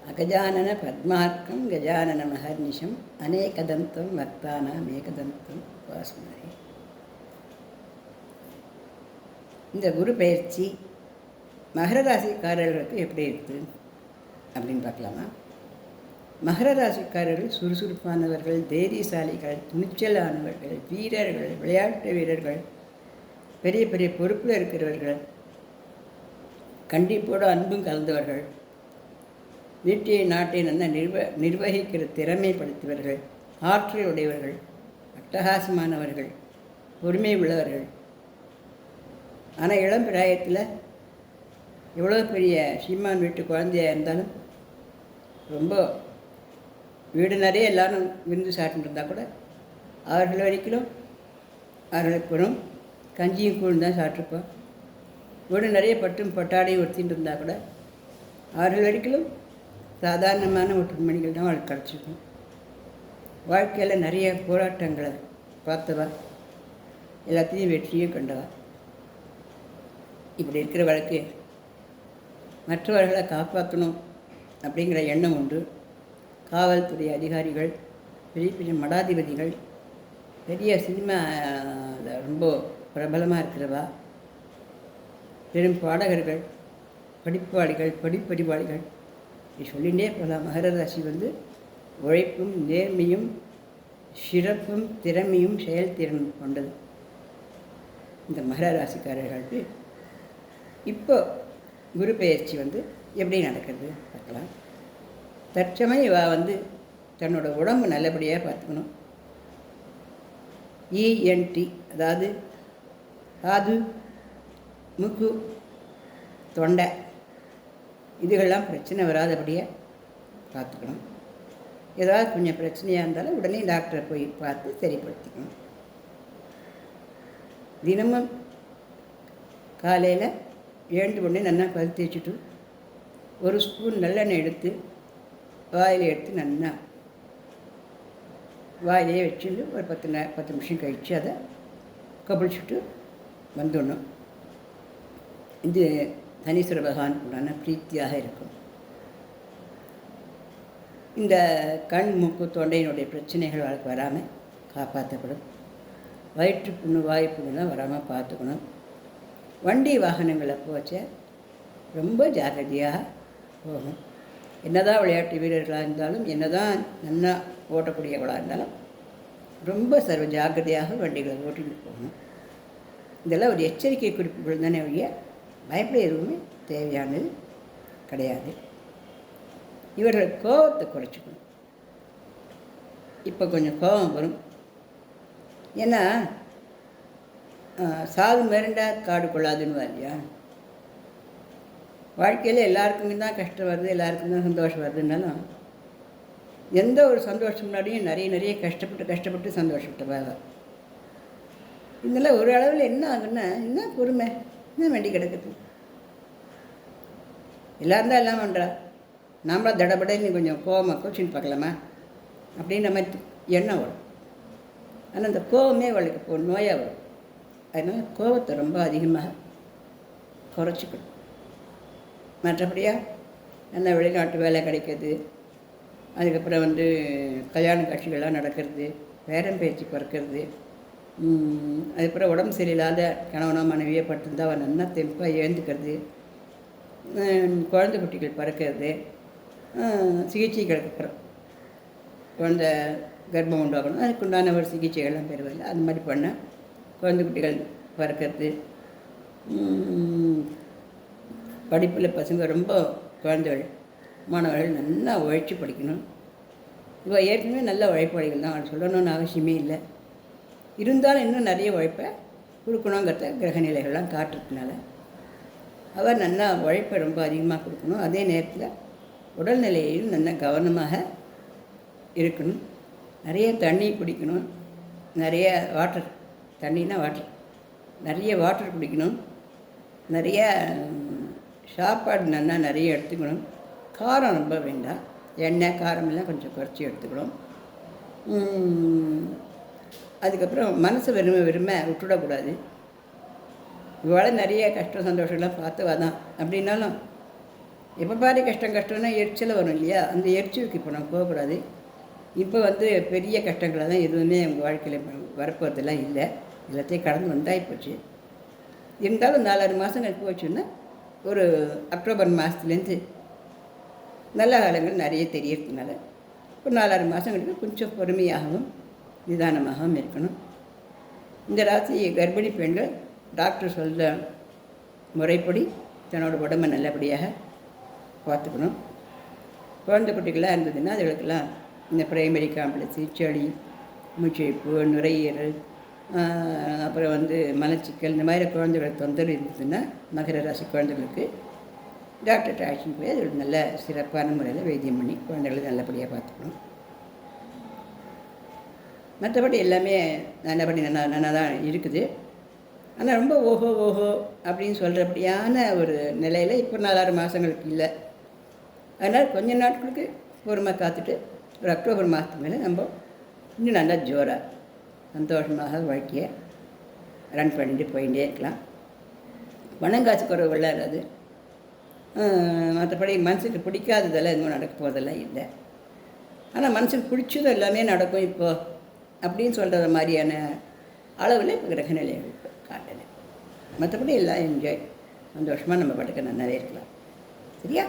அகஜானன பத்மார்க்கம் கஜானன மகர்நிஷம் அநேகதந்தம் பக்தானாம் ஏகதந்தம் உபாஸ்மஹே. இந்த குரு பயிற்சி மகர ராசிக்காரர்களுக்கு எப்படி இருக்குது அப்படின்னு பார்க்கலாமா? மகர ராசிக்காரர்கள் சுறுசுறுப்பானவர்கள், தைரியசாலிகள், துணிச்சலானவர்கள், வீரர்கள், விளையாட்டு வீரர்கள், பெரிய பெரிய பொறுப்பில் இருக்கிறவர்கள், கண்டிப்போடு அன்பும் கலந்தவர்கள், வீட்டை நாட்டை நல்லா நிர்வகிக்கிற திறமைப்படுத்தியவர்கள், ஆற்றல் உடையவர்கள், அட்டகாசமானவர்கள், பொறுமை உள்ளவர்கள். ஆனால் இளம் பிராயத்தில் எவ்வளோ பெரிய சீமான் வீட்டு குழந்தையாக இருந்தாலும் ரொம்ப வீடு நிறைய எல்லாரும் விருந்து சாப்பிட்டு இருந்தால் கூட அவர்கள் வரைக்கும் அவர்களுக்கு வெறும் கஞ்சியும் கூழும் தான் சாப்பிட்ருப்போம். வீடு நிறைய பட்டும் பட்டாடையும் ஒருத்தின்னு இருந்தால் கூட அவர்கள் வரைக்கும் சாதாரணமான ஒற்றுமணிகள் தான் அவளுக்கு கிடச்சிருக்கும். வாழ்க்கையில் நிறைய போராட்டங்களை பார்த்தவா, எல்லாத்தையும் வெற்றியும் கண்டவா. இப்படி இருக்கிற வழக்கு மற்றவர்களை காப்பாற்றணும் அப்படிங்கிற எண்ணம் உண்டு. காவல்துறை அதிகாரிகள், பெரிய பெரிய மடாதிபதிகள், பெரிய சினிமாவில் ரொம்ப பிரபலமாக இருக்கிறவா, பெரும் பாடகர்கள், படிப்பாளிகள், படிப்பறிவாளிகள், இப்படி சொல்லிகிட்டே போகலாம். மகர ராசி உழைப்பும் நேர்மையும் சிறப்பும் திறமையும் செயல்திறனும் கொண்டது. இந்த மகர ராசிக்காரர்களுக்கு இப்போ குரு பெயர்ச்சி எப்படி நடக்கிறது பார்க்கலாம். தற்சமயம் இவ தன்னோட உடம்பு நல்லபடியாக பார்த்துக்கணும். இஎன்டி, அதாவது காது, மூக்கு, தொண்டை, இதுகள்லாம் பிரச்சனை வராதபடியாக பார்த்துக்கணும். ஏதாவது கொஞ்சம் பிரச்சனையாக இருந்தாலும் உடனே டாக்டரை போய் பார்த்து சரிப்படுத்திக்கணும். தினமும் காலையில் எழுந்து உடனே நல்லா பல் தேய்ச்சிட்டு ஒரு ஸ்பூன் நல்லெண்ணெய் எடுத்து வாயில் எடுத்து நல்லா வாயிலே வச்சுட்டு ஒரு 10 நிமிஷம் கழித்து அதை கபிழிச்சுட்டு வந்துடணும். இது தனீஸ்வர பகவானுக்கு உண்டான பிரீத்தியாக இருக்கும். இந்த கண், மூக்கு, தொண்டையினுடைய பிரச்சனைகள் அவளுக்கு வராமல் காப்பாற்றப்படும். வயிற்று புண்ணு, வாய் புண்ணுலாம் வராமல் பார்த்துக்கணும். வண்டி வாகனங்களை போச்ச ரொம்ப ஜாக்கிரதையாக போகணும். என்னதான் விளையாட்டு வீரர்களாக இருந்தாலும், என்னதான் நல்லா ஓட்டக்கூடியவர்களாக இருந்தாலும் ரொம்ப சர்வ ஜாக்கிரதையாக வண்டிகளை ஓட்டிட்டு போகணும். இதெல்லாம் ஒரு எச்சரிக்கை குறிப்புகள் தானே ஒழிய பயப்பட எதுவுமே தேவையானது கிடையாது. இவர்கள் கோபத்தை குறைச்சிக்கணும். இப்போ கொஞ்சம் கோபம் வரும். ஏன்னா சாது மிரண்டா காடு கொள்ளாதுன்னு இல்லையா? வாழ்க்கையில் எல்லாருக்குமே தான் கஷ்டம் வருது, எல்லாருக்கும் தான் சந்தோஷம் வருதுன்னாலும் எந்த ஒரு சந்தோஷம் முன்னாடியும் நிறைய கஷ்டப்பட்டு சந்தோஷப்பட்டு வேலை. இதெல்லாம் ஒரு அளவில் என்ன ஆகுன்னா, என்ன பொறுமை, என்ன வேண்டி கிடக்குது. எல்லோரும் தான் எல்லாம் பண்ணுறா, நாமளாம் தடபடன்னு கொஞ்சம் கோவமாக கோச்சின்னு பார்க்கலாமா அப்படின்ற மாதிரி எண்ணம் வரும். ஆனால் அந்த கோவமே அவளுக்கு நோயாக வரும். அதனால் கோபத்தை ரொம்ப அதிகமாக குறைச்சிக்கணும். மற்றபடியாக நல்லா வெளிநாட்டு வேலை கிடைக்கிறது, அதுக்கப்புறம் கல்யாண காட்சிகள்லாம் நடக்கிறது, பேரம் பேச்சு பிறக்கிறது, அதுக்கப்புறம் உடம்பு சரியில்லாத கணவனோ மனைவியோ பட்டிருந்தால் அவன் நல்லா தெம்பாக எழுந்துக்கிறது, குழந்தை குட்டிகள் பிறக்கிறது, சிகிச்சைகளுக்கு அப்புறம் குழந்தை கர்ப்பம் உண்டாகணும், அதுக்குண்டான ஒரு சிகிச்சைகள்லாம் பெறுவதில்லை. அது மாதிரி பண்ணால் குழந்தை குட்டிகள் பிறக்கிறது. படிப்பில் பசங்க ரொம்ப குழந்தைகள் மாணவர்கள் நல்லா உழைச்சி படிக்கணும். இவ ஏற்கனவே நல்ல உழைப்பாளிகள் தான், அவன் சொல்லணும்னு அவசியமே இல்லை. இருந்தாலும் இன்னும் நிறைய உழைப்பை கொடுக்கணுங்கிறத கிரகநிலைகள்லாம் காட்டுறதுனால அவர் நல்லா உழைப்பை ரொம்ப அதிகமாக கொடுக்கணும். அதே நேரத்தில் உடல்நிலையையும் நல்லா கவனமாக இருக்கணும். நிறைய தண்ணி குடிக்கணும். நிறைய வாட்டர், தண்ணினா வாட்டர், நிறைய வாட்டர் குடிக்கணும். நிறைய சாப்பாடு நல்லா நிறைய எடுத்துக்கணும். காரம் ரொம்ப வேண்டாம், எண்ணெய் காரமெல்லாம் கொஞ்சம் குறைச்சி எடுத்துக்கணும். அதுக்கப்புறம் மனசு விரும்ப விட்டுவிடக்கூடாது. இவ்வளோ நிறைய கஷ்டம் சந்தோஷம்லாம் பார்த்தவா தான் அப்படின்னாலும் எப்போ பாரு கஷ்டம் கஷ்டம்னா எரிச்சல் வரும் இல்லையா, அந்த எரிச்சலுக்கு இப்போ நம்ம போகக்கூடாது. இப்போ பெரிய கஷ்டங்களாக தான் எதுவுமே உங்கள் வாழ்க்கையில் வரப்போகிறதெல்லாம் இல்லை, எல்லாத்தையும் கடந்து வந்தாய் போச்சு. இருந்தாலும் 4-6 மாதங்கள் போச்சுன்னா ஒரு அக்டோபர் மாதத்துலேருந்து நல்ல காலங்கள் நிறைய தெரியறதுனால ஒரு 4-6 மாதங்களுக்கு கொஞ்சம் பொறுமையாகவும் நிதானமாகவும் இருக்கணும். இந்த ராசி கர்ப்பிணி பெண்கள் டாக்டர் சொல்ல முறைப்படி தன்னோட உடம்பை நல்லபடியாக பார்த்துக்கணும். குழந்தை குட்டிகளாக இருந்ததுன்னா அதுகளுக்கெல்லாம் இந்த பிரைமரி காம்ப்ளெக்ஸு, செளி, மூச்சிழைப்பு, நுரையீரல், அப்புறம் மலச்சிக்கல், இந்த மாதிரி குழந்தைகள் தொந்தரவு இருந்ததுன்னா மகர ராசி குழந்தைகளுக்கு டாக்டர்கிட்ட அழைச்சின்னு போய் அது நல்ல சிறப்பான முறையில் வைத்தியம் பண்ணி குழந்தைகளை நல்லபடியாக பார்த்துக்கணும். மற்றபடி எல்லாமே நல்லபடி நல்லா தான் இருக்குது. ஆனால் ரொம்ப ஓஹோ ஓஹோ அப்படின்னு சொல்கிறபடியான ஒரு நிலையில் இப்போ 4-6 மாதங்களுக்கு இல்லை. அதனால் கொஞ்ச நாட்களுக்கு பொறுமை காத்துட்டு ஒரு அக்டோபர் மாதத்துக்கு மேலே நம்ம இன்னும் நல்லா ஜோராக சந்தோஷமாக வாழ்க்கையை ரன் பண்ணிட்டு போயிட்டே இருக்கலாம். பணம் காசு குறைவுலாம் இருக்காது. மற்றபடி மனசுக்கு பிடிக்காததெல்லாம் எதுவும் நடக்க போகிறதெல்லாம் இல்லை. ஆனால் மனசுக்கு பிடிச்சதும் எல்லாமே நடக்கும் இப்போது அப்படின்னு சொல்கிற மாதிரியான அளவில் இப்போ கிரகநிலைகள் காட்டலை. மற்றபடி எல்லாம் என்ஜாய் சந்தோஷமாக நம்ம பாட்டுக்கு நல்லாவே இருக்கலாம். சரியா?